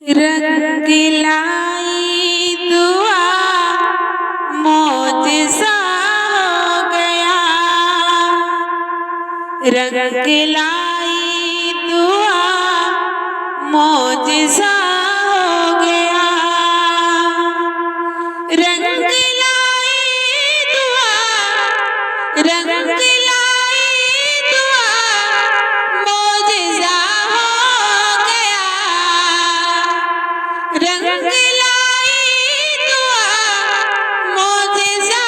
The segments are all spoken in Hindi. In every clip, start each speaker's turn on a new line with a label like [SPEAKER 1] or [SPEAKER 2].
[SPEAKER 1] रंग लाई दुआ मौजज़ा हो गया। रंग लाई दुआ मौजज़ा हो गया। रंग लाई दुआ, रंग लाई दुआ मौजज़ा हो गया। रंग लाई दुआ मौजज़ा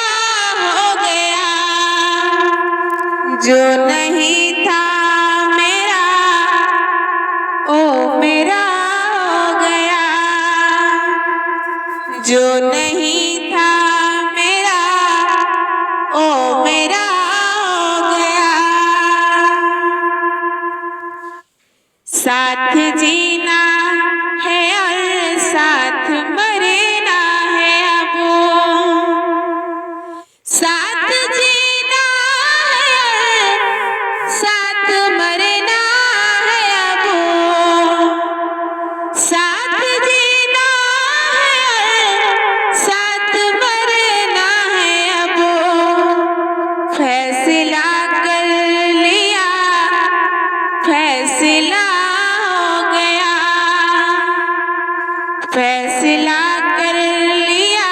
[SPEAKER 1] हो गया। जो नहीं था मेरा ओ मेरा हो गया। जो नहीं था मेरा ओ मेरा हो गया। साथ जीना है और साथ मरना है अब। साथ जीना है और साथ मरना है अब। साथ जीना है और साथ मरना है अब। फैसला कर लिया, फैसला हो गया। फैसला कर लिया,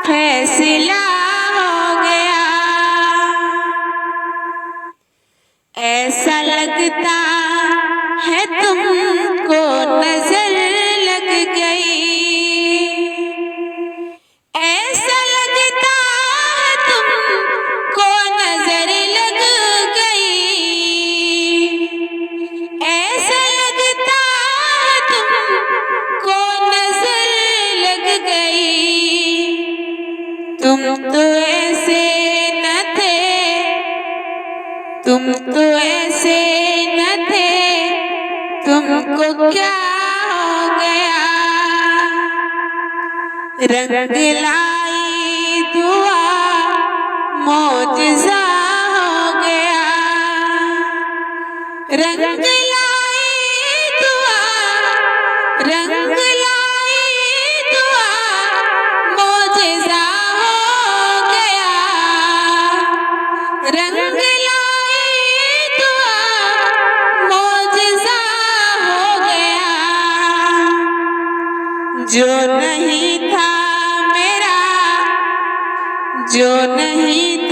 [SPEAKER 1] फैसला हो गया। ऐसा लगता है तुमको नजर लग गई। ऐसा लगता है तुमको नजर लग गई। ऐसा लगता है तुमको नजर लग गई। तुम तो ऐसे न थे, तुम तो ऐसे न थे, तुमको क्या हो गया। रंग लाई दुआ मौजज़ा हो गया। रंग लाई दुआ, रंग लाई दुआ मौजज़ा हो गया। रंग लाई दुआ मौजज़ा हो गया। जो नहीं था मेरा, जो नहीं